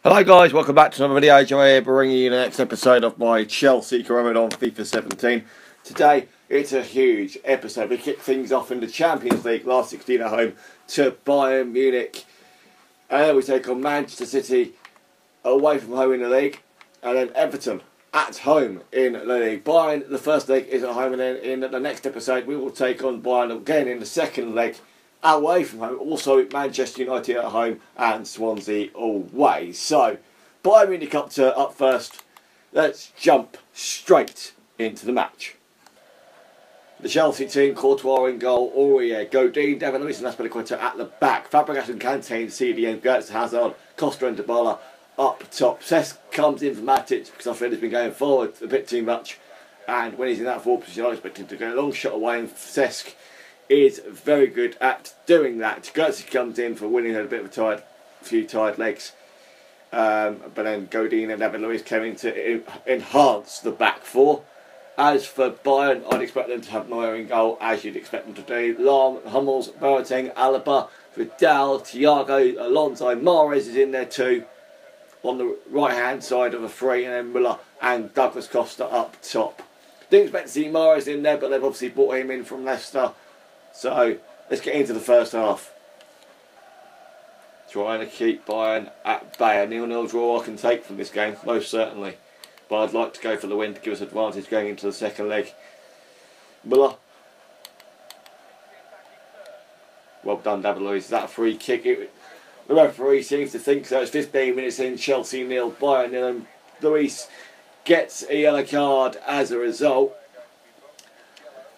Hello guys, welcome back to another video. Joe here bringing you the next episode of my Chelsea career on FIFA 17. Today it's a huge episode. We kick things off in the Champions League, last 16 at home to Bayern Munich. And then we take on Manchester City away from home in the league. And then Everton at home in the league. Bayern, the first leg is at home, and then in the next episode we will take on Bayern again in the second leg away from home, also Manchester United at home and Swansea away. So, Bayern Munich up first. Let's jump straight into the match. The Chelsea team, Courtois in goal, Aurier, Godin, Devin Lewis and Aspilicueta at the back. Fabregas and Kante in CDM, Gertz, Hazard, Costa and Dybala up top. Cesc comes in for Matic because I feel he's been going forward a bit too much, and when he's in that forward position I expect him to go a long shot away, and Cesc is very good at doing that. Gertz comes in for winning, had a bit of a few tired legs, but then Godin and David Luiz came in to enhance the back four. As for Bayern, I'd expect them to have Neuer in goal, as you'd expect them to do. Lahm, Hummels, Boateng, Alaba, Vidal, Thiago, Alonso, Mahrez is in there too, on the right hand side of a three, and then Müller and Douglas Costa up top. Didn't expect to see Mahrez in there, but they've obviously brought him in from Leicester. So, let's get into the first half. Trying to keep Bayern at bay. A 0-0 draw I can take from this game, most certainly. But I'd like to go for the win to give us advantage going into the second leg. Müller. Well done, David Luiz. Is that a free kick? The referee seems to think so. It's 15 minutes in, Chelsea 0, Bayern 0. And Luiz gets a yellow card as a result.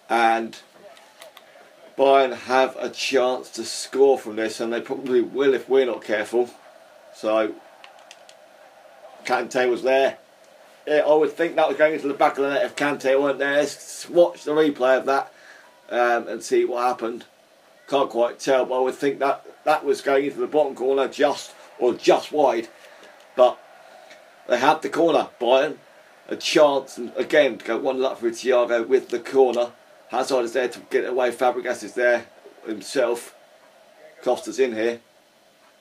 And Bayern have a chance to score from this, and they probably will if we're not careful. So, Kante was there. Yeah, I would think that was going into the back of the net if Kante weren't there. Let's watch the replay of that and see what happened. Can't quite tell, but I would think that was going into the bottom corner just wide. But they had the corner, Bayern. A chance, and again, to go 1-0 up for Thiago with the corner. Hazard is there to get away, Fabregas is there himself. Costa's in here.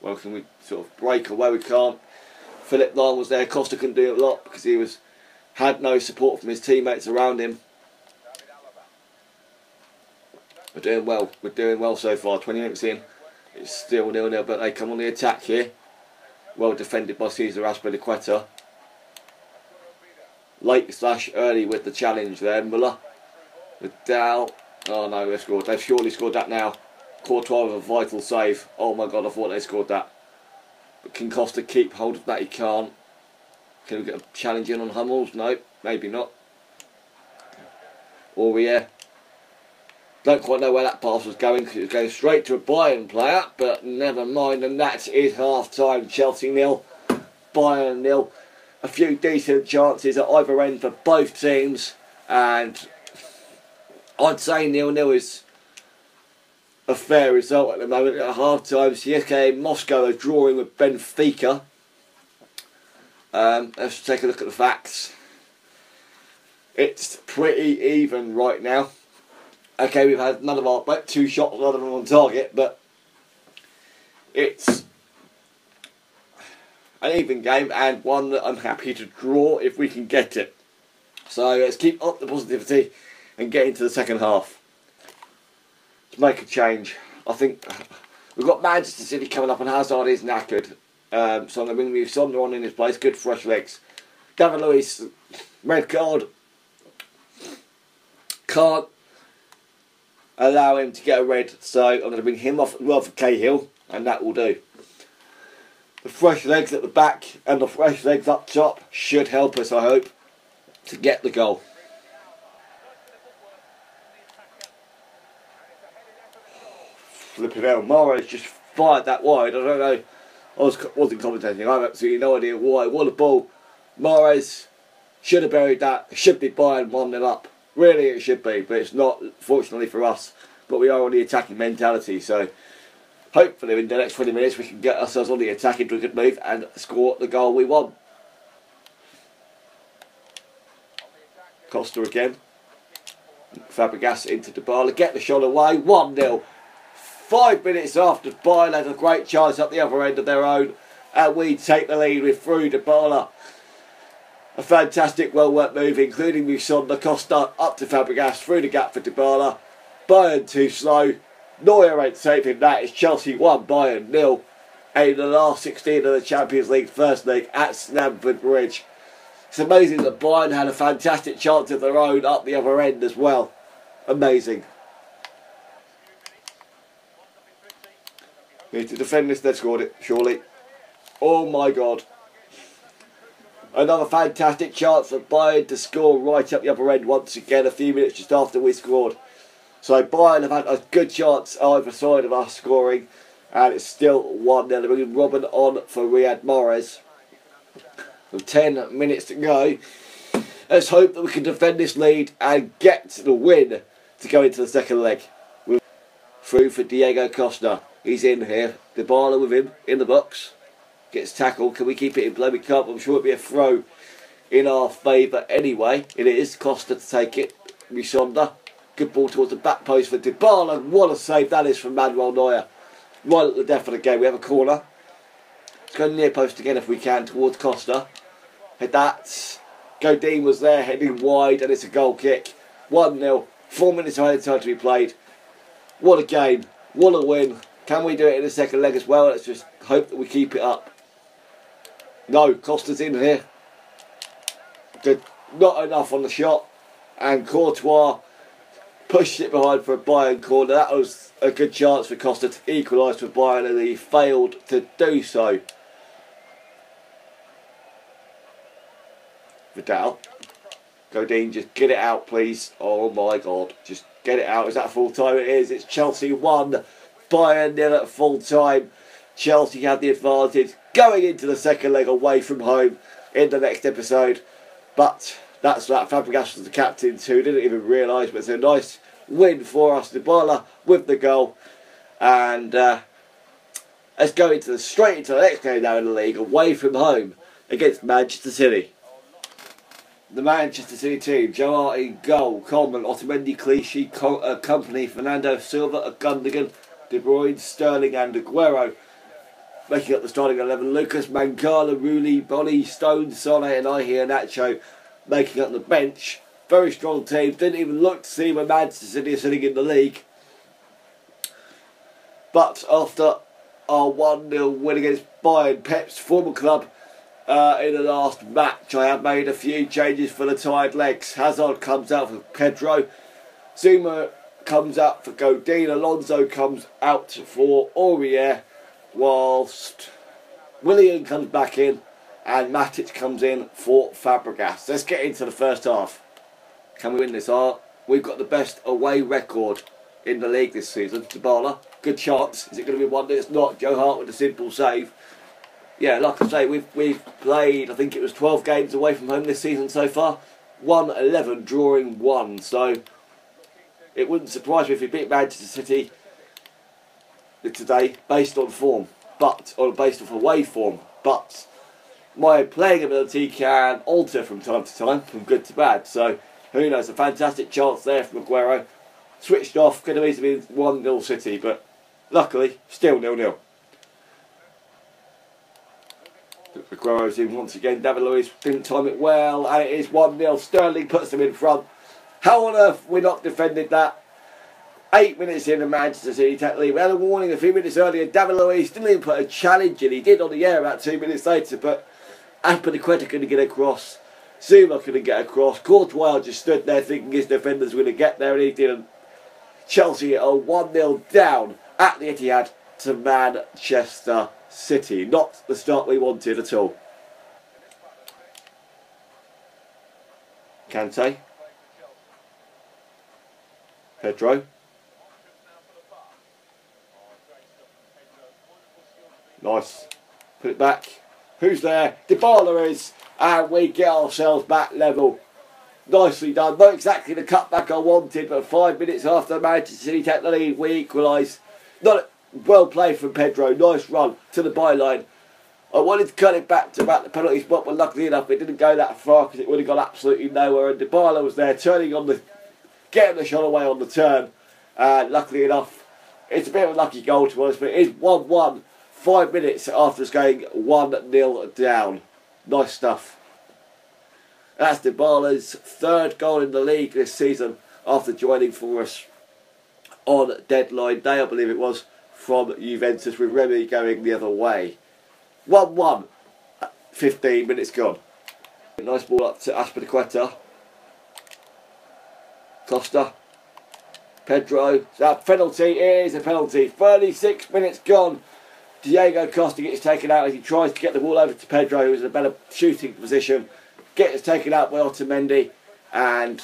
Well, can we sort of break away? We can't. Philip Lahm was there. Costa couldn't do a lot because he had no support from his teammates around him. We're doing well. We're doing well so far. 20 minutes in. It's still 0-0, but they come on the attack here. Well defended by Cesar Aspilicueta. Late/early with the challenge there. Müller. Vidal. Oh no, they've scored. They've surely scored that now. Courtois with a vital save. Oh my god, I thought they scored that. But can Costa keep hold of that? He can't. Can we get a challenge in on Hummels? No, maybe not. Aurier. Don't quite know where that pass was going because it was going straight to a Bayern player, but never mind. And that is half time. Chelsea 0, Bayern 0. A few decent chances at either end for both teams, and I'd say 0-0 is a fair result at the moment. At half time, CSKA Moscow are drawing with Benfica. Let's take a look at the facts. It's pretty even right now. Okay, we've had none of our but 2 shots other than on target, but it's an even game and one that I'm happy to draw if we can get it. So let's keep up the positivity and get into the second half. To make a change, I think we've got Manchester City coming up and Hazard is knackered. So I'm going to bring Sonder on in his place. Good fresh legs. David Luiz, red card. Can't allow him to get a red, so I'm going to bring him off as well for Cahill, and that will do. The fresh legs at the back and the fresh legs up top should help us, I hope, to get the goal. Flipping out, Mahrez just fired that wide. I don't know. I wasn't commentating. I have absolutely no idea why. What a ball! Mahrez should have buried that. It should be Bayern 1-0 up. Really, it should be, but it's not. Fortunately for us, but we are on the attacking mentality. So hopefully, in the next 20 minutes, we can get ourselves on the attack into a good move and score the goal we want. Costa again. Fabregas into Dybala. Get the shot away. 1-0. 5 minutes after Bayern had a great chance up the other end of their own. and we take the lead with through Dybala. A fantastic well-worked move, including Musonda, Costa up to Fabregas, through the gap for Dybala. Bayern too slow. Neuer ain't saving that. It's Chelsea 1, Bayern 0. In the last 16 of the Champions League first leg at Stamford Bridge. It's amazing that Bayern had a fantastic chance of their own up the other end as well. Amazing. Need to defend this, they've scored it, surely. Oh my God. Another fantastic chance for Bayern to score right up the other end once again, a few minutes just after we scored. So Bayern have had a good chance either side of us scoring, and it's still 1-0. They're bringing Robin on for Riyad Mahrez. With 10 minutes to go. Let's hope that we can defend this lead and get the win to go into the second leg. We're through for Diego Costa. He's in here. Dybala with him in the box. Gets tackled. Can we keep it in play? We can't. I'm sure it'll be a throw in our favour anyway. It is. Costa to take it. Musonda. Good ball towards the back post for Dybala. What a save that is from Manuel Neuer. Right at the death of the game. We have a corner. Let's go near post again if we can towards Costa. Hit that. Godin was there heading wide and it's a goal kick. 1-0. 4 minutes of added time to be played. What a game. What a win. Can we do it in the second leg as well? Let's just hope that we keep it up. No, Costa's in here. Good. Not enough on the shot. And Courtois pushed it behind for a Bayern corner. That was a good chance for Costa to equalise for Bayern and he failed to do so. Vidal. Godin, just get it out please. Oh my God. Just get it out. Is that full time? It is. It's Chelsea 1. Bayern 0 at full time. Chelsea had the advantage going into the second leg away from home in the next episode. But that's that. Fabregas was the captain too. Didn't even realise, but it's a nice win for us. Dybala with the goal. And let's go straight into the next game now in the league away from home against Manchester City. The Manchester City team, Joe Hart in goal, Coleman, Otamendi, Clichy, Company, Fernando Silva, Gundogan, De Bruyne, Sterling and Aguero. Making up the starting 11, Lucas, Mangala, Rooney, Bonnie, Stone, Sane and Iheanacho making up the bench. Very strong team, didn't even look to see where Manchester City are sitting in the league. But after our 1-0 win against Bayern, Pep's former club, in the last match, I have made a few changes for the tired legs. Hazard comes out for Pedro. Zuma comes out for Godin. Alonso comes out for Aurier. Whilst Willian comes back in. And Matic comes in for Fabregas. Let's get into the first half. Can we win this? We've got the best away record in the league this season. Dybala, good chance. Is it going to be 1-0? It's not. Joe Hart with a simple save. Yeah, like I say, we've played, I think it was 12 games away from home this season so far. 1-11, drawing 1. So it wouldn't surprise me if we beat Manchester City today based on form, or based off away form. But my playing ability can alter from time to time, from good to bad. So who knows? A fantastic chance there from Aguero. Switched off, could have easily been 1-0 City, but luckily still 0-0. Aguero's in once again. David Luiz didn't time it well, and it is 1-0. Sterling puts them in front. How on earth we not defended that? 8 minutes in, the Manchester City take the lead. We had a warning a few minutes earlier. David Luiz didn't even put a challenge in. He did on the air about 2 minutes later, but Aspilicueta couldn't get across. Zuma couldn't get across. Courtois just stood there thinking his defenders were going to get there, and he didn't. Chelsea are 1-0 down at the Etihad to Manchester City. Not the start we wanted at all. Kante. Pedro. Nice. Put it back. Who's there? Dybala is. And we get ourselves back level. Nicely done. Not exactly the cutback I wanted, but 5 minutes after Manchester City take the lead, we equalise. Not well played from Pedro. Nice run to the byline. I wanted to cut it back to about the penalty spot, but luckily enough it didn't go that far because it would have gone absolutely nowhere. And Dybala was there turning on getting the shot away on the turn. Luckily enough, it's a bit of a lucky goal to us, but it is 1-1 5 minutes after us going 1-0 down. Nice stuff. That's Dybala's third goal in the league this season after joining for us on deadline day, I believe it was, from Juventus, with Remy going the other way. 1-1. 15 minutes gone. Nice ball up to Aspilicueta. Costa. Pedro. That penalty is a penalty. 36 minutes gone. Diego Costa gets taken out as he tries to get the ball over to Pedro, who is in a better shooting position. Gets taken out by Otamendi. And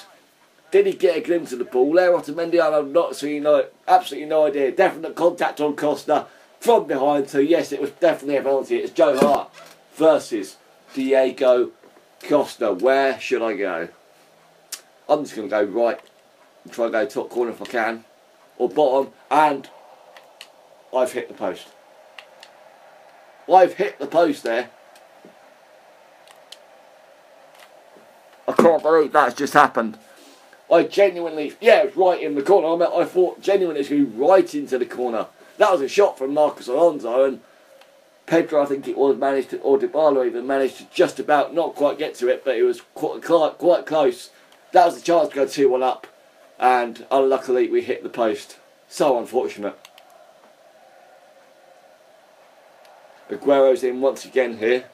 did he get a glimpse of the ball there, Otamendi? I'm not so absolutely no idea. Definite contact on Costa from behind. So yes, it was definitely a penalty. It's Joe Hart versus Diego Costa. Where should I go? I'm just going to go right and try and go top corner if I can, or bottom, and I've hit the post. I've hit the post there. I can't believe that's just happened. I genuinely, yeah, it was right in the corner. I thought genuinely it was going to be right into the corner. That was a shot from Marcos Alonso, and Pedro, I think it was, managed to, or Dybala even managed to just about not quite get to it, but it was quite close. That was the chance to go 2-1 up, and unluckily we hit the post. So unfortunate. Aguero's in once again here.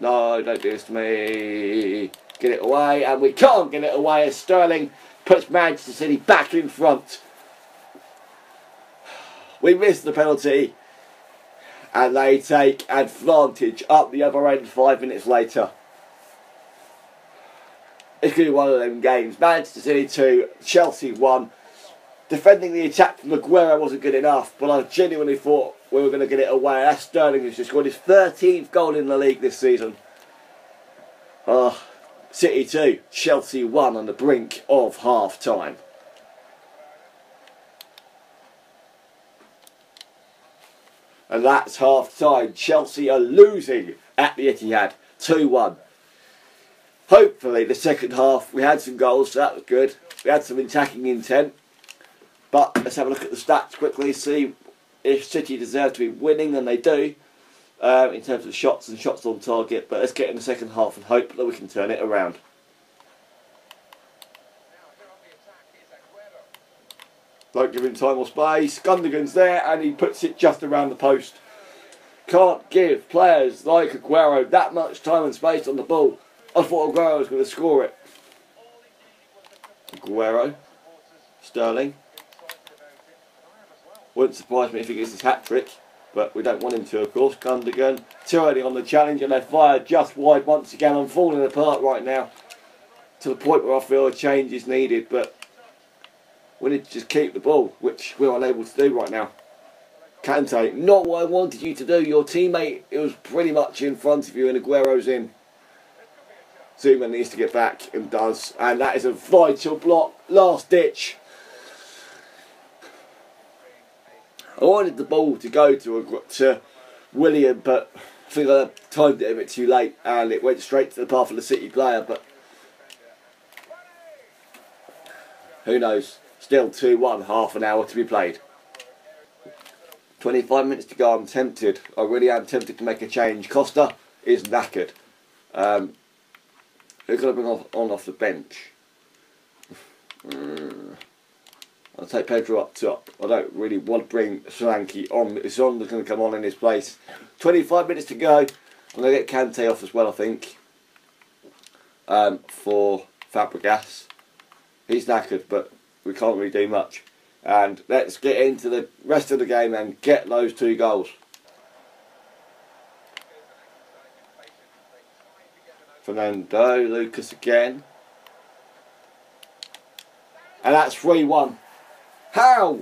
No, don't do this to me. Get it away, and we can't get it away as Sterling puts Manchester City back in front. We missed the penalty, and they take advantage up the other end 5 minutes later. It's going to be one of them games. Manchester City 2, Chelsea 1. Defending the attack from Aguero wasn't good enough, but I genuinely thought we were going to get it away. That's Sterling, who's just scored his 13th goal in the league this season. City 2, Chelsea 1 on the brink of half-time. And that's half-time. Chelsea are losing at the Etihad, 2-1. Hopefully the second half, we had some goals, so that was good. We had some attacking intent. But let's have a look at the stats quickly, see if City deserve to be winning, and they do, in terms of shots and shots on target. But let's get in the second half and hope that we can turn it around. Don't give him time or space. Gundogan's there, and he puts it just around the post. Can't give players like Aguero that much time and space on the ball. I thought Aguero was going to score it. Aguero. Sterling. Wouldn't surprise me if he gets his hat-trick, but we don't want him to, of course. Gundogan, too early on the challenge, and they fire just wide once again. I'm falling apart right now, to the point where I feel a change is needed, but we need to just keep the ball, which we're unable to do right now. Kante, not what I wanted you to do. Your teammate, it was pretty much in front of you, and Aguero's in. Zuma needs to get back, and does, and that is a vital block, last ditch. I wanted the ball to go to William, but I think I timed it a bit too late, and it went straight to the path of the City player, but who knows. Still 2-1, half an hour to be played. 25 minutes to go. I'm tempted. I really am tempted to make a change. Costa is knackered. Who's going to bring on off the bench? I'll take Pedro up top. I don't really want to bring Solanke on. It's on that's going to come on in his place. 25 minutes to go. I'm going to get Kante off as well, I think. For Fabregas. He's knackered, but we can't really do much. And let's get into the rest of the game and get those 2 goals. Fernando, Lucas again. And that's 3-1. How?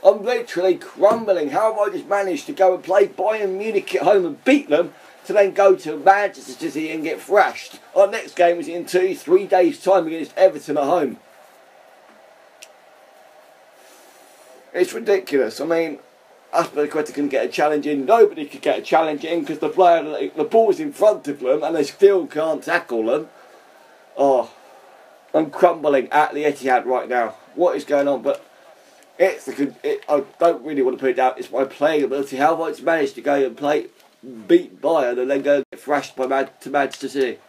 I'm literally crumbling. How have I just managed to go and play Bayern Munich at home and beat them, to then go to Manchester City and get thrashed? Our next game is in 2-3 days' time against Everton at home. It's ridiculous. I mean, Aspilicueta can get a challenge in. Nobody could get a challenge in because the ball is in front of them and they still can't tackle them. Oh, I'm crumbling at the Etihad right now. What is going on? But I don't really want to put it down. It's my playing ability. How have I managed to go and beat Bayern and then go and get thrashed by Manchester City?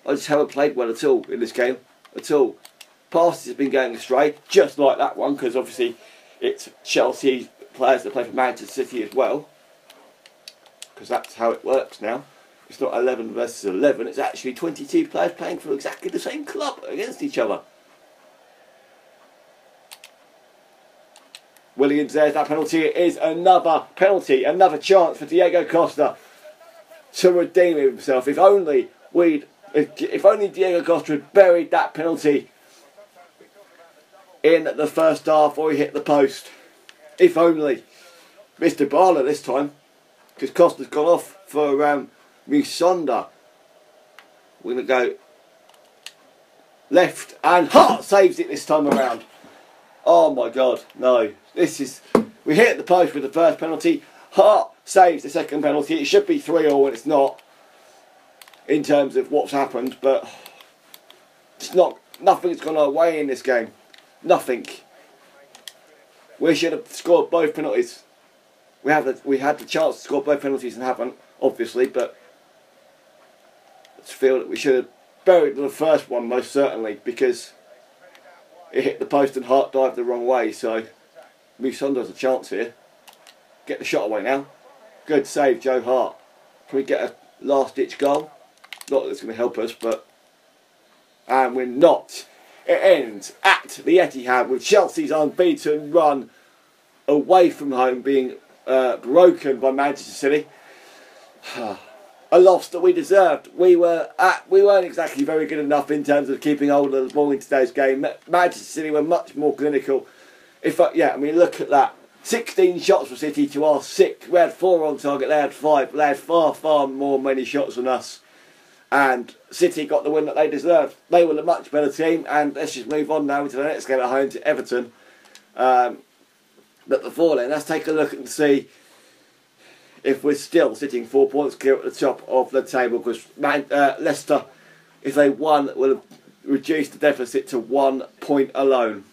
I just haven't played well at all in this game. At all. Passes have been going astray, just like that one, because obviously it's Chelsea players that play for Manchester City as well. Because that's how it works now. It's not 11 versus 11, it's actually 22 players playing for exactly the same club against each other. Williams, there's that penalty. It is another penalty, another chance for Diego Costa to redeem himself. If only Diego Costa had buried that penalty in the first half, or he hit the post. If only. Mr. Barla this time, because Costa's gone off for Musonda. We're going to go left, and Hart saves it this time around. Oh my God, no. We hit the post with the first penalty. Hart saves the second penalty. It should be 3-3 and it's not, in terms of what's happened, but it's not. Nothing's gone our way in this game. Nothing. We should have scored both penalties. We had the chance to score both penalties and haven't, obviously, but I just feel that we should have buried the first one most certainly, because it hit the post and Hart dived the wrong way. So Musonda has a chance here. Get the shot away now. Good save, Joe Hart. Can we get a last-ditch goal? Not that it's going to help us, but... And we're not. It ends at the Etihad with Chelsea's unbeaten run away from home being broken by Manchester City. A loss that we deserved. We weren't exactly very good enough in terms of keeping hold of the ball in today's game. Manchester City were much more clinical. Look at that. 16 shots for City to our 6. We had 4 on target, they had 5. They had far many shots than us. And City got the win that they deserved. They were a much better team, and let's just move on now into the next game at home to Everton. But before then, let's take a look and see if we're still sitting 4 points clear at the top of the table, because Leicester, if they won, will have reduced the deficit to 1 point alone.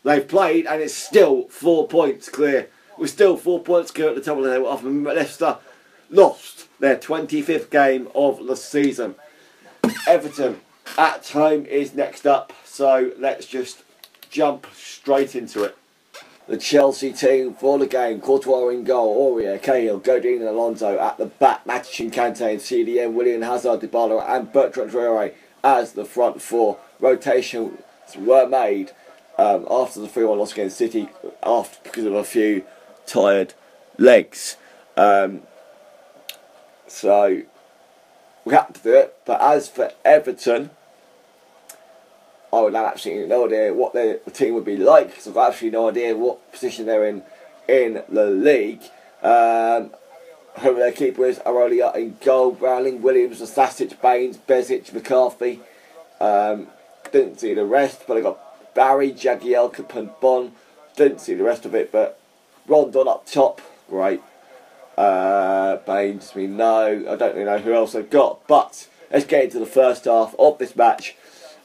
They've played and it's still 4 points clear. We're still 4 points clear at the top of the table after Leicester lost their 25th game of the season. Everton at home is next up, so let's just jump straight into it. The Chelsea team for the game: Courtois in goal, Aurier, Cahill, Godin and Alonso at the back, Matic and Kante and CDM, Willian, Hazard, Dybala and Bertrand Traoré as the front four. Rotations were made after the 3-1 loss against City because of a few tired legs. So we had to do it. But as for Everton, I would have absolutely no idea what the team would be like, because I've got absolutely no idea what position they're in the league. Whoever their keeper is, Arolia in goal, Browning, Williams, Stasic, Baines, Bezic, McCarthy. Didn't see the rest, but I got Barry, Jagielka, and Bon. Didn't see the rest of it, but Rondon up top, great. Baines, we know. I don't really know who else they've got, but let's get into the first half of this match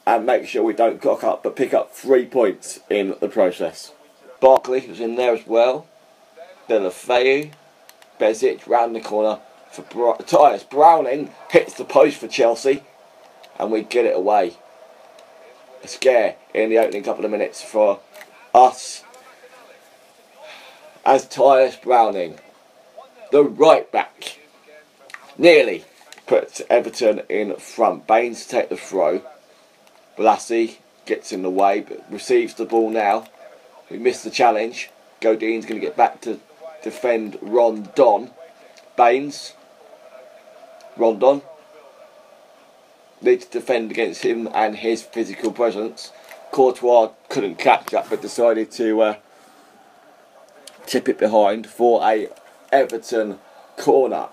and make sure we don't cock up but pick up 3 points in the process. Barkley was in there as well. Then Lafayette, Bezic round the corner for Tyus. Browning hits the post for Chelsea and we get it away. A scare in the opening couple of minutes for us, as Tyus Browning, the right back, nearly puts Everton in front. Baines to take the throw. Blassie gets in the way but receives the ball now. We missed the challenge. Godin's going to get back to defend Rondon. Baines. Rondon needs to defend against him and his physical presence. Courtois couldn't catch that but decided to tip it behind for a Everton corner.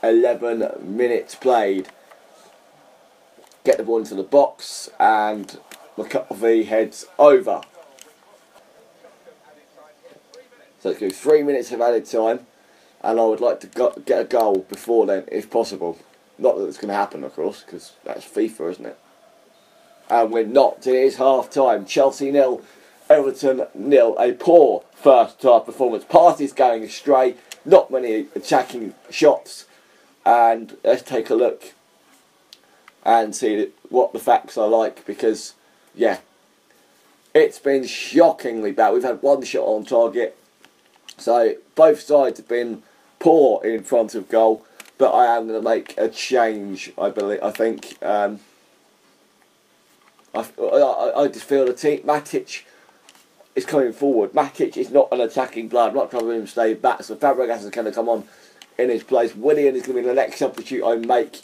11 minutes played. Get the ball into the box and McCarthy heads over. So let's go 3 minutes of added time, and I would like to get a goal before then if possible. Not that it's going to happen, of course, because that's FIFA, isn't it? And we're not. It is half-time. Chelsea 0, Everton 0. A poor first-half performance. Parties going astray. Not many attacking shots. And let's take a look and see what the facts are like, because, yeah, it's been shockingly bad. We've had one shot on target. So both sides have been poor in front of goal. But I am going to make a change, I think. I just feel the team. Matic is coming forward. Matic is not an attacking player. I'm not trying to him stay back. So Fabregas is going to come on in his place. Willian is going to be the next substitute I make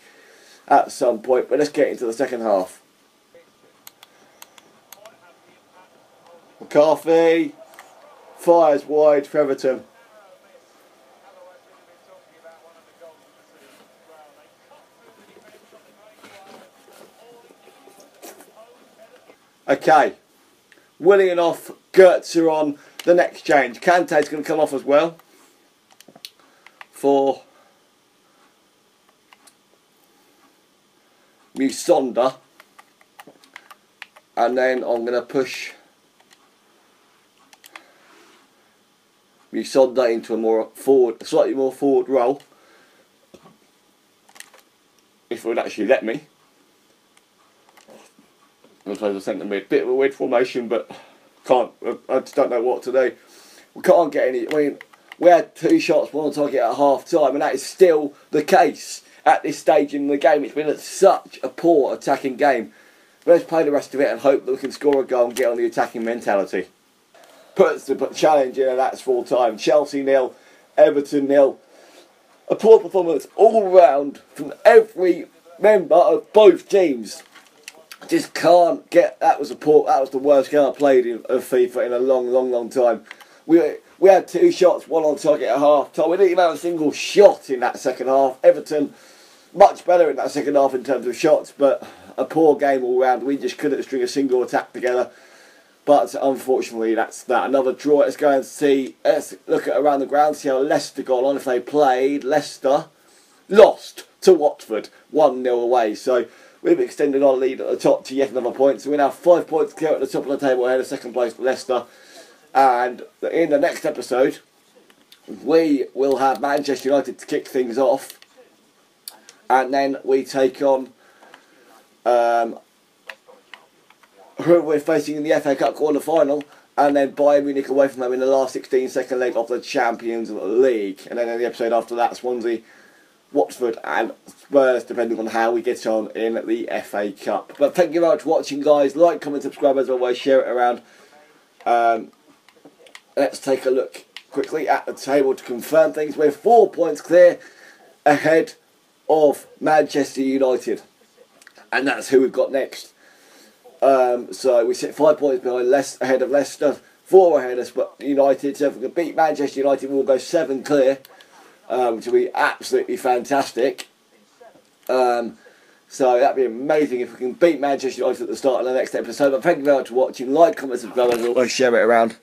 at some point. But let's get into the second half. McCarthy fires wide for Everton. Okay, Willian off, Gertz are on. The next change. Kante's going to come off as well for Musonda. And then I'm going to push Musonda into a more forward, slightly more forward role. If it would actually let me. I suppose I sent them a bit of a weird formation, but I just don't know what to do. We can't get any. I mean, we had 2 shots, 1 on target at half time, and that is still the case at this stage in the game. It's been such a poor attacking game. Let's play the rest of it and hope that we can score a goal and get on the attacking mentality. Puts the challenge in, and that's full time. Chelsea 0, Everton 0. A poor performance all round from every member of both teams. Just can't get. That was the worst game I played of FIFA in a long time. We had 2 shots, 1 on target at half time. We didn't even have a single shot in that second half. Everton much better in that second half in terms of shots, but a poor game all round. We just couldn't string a single attack together. But unfortunately, that's that. Another draw. Let's go and see. Let's look at around the ground. See how Leicester got on. If they played, Leicester lost to Watford 1-0 away. So we've extended our lead at the top to yet another point. So we're now 5 points clear at the top of the table ahead of second place Leicester. And in the next episode, we will have Manchester United to kick things off. And then we take on who we're facing in the FA Cup quarter-final. And then Bayern Munich away from them in the last 16-second leg of the Champions League. And then in the episode after that, Swansea, Watford and Spurs, depending on how we get on in the FA Cup. But thank you very much for watching, guys. Like, comment, subscribe as always, share it around. Let's take a look quickly at the table to confirm things. We're 4 points clear ahead of Manchester United, and that's who we've got next. So we sit 5 points behind ahead of Leicester, 4 ahead of United. So if we can beat Manchester United, we'll go 7 clear. Which will be absolutely fantastic. So that'd be amazing if we can beat Manchester United at the start of the next episode. But thank you very much for watching. Like, comment, subscribe, and always share it around.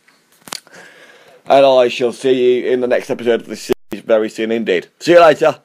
And I shall see you in the next episode of this series very soon indeed. See you later.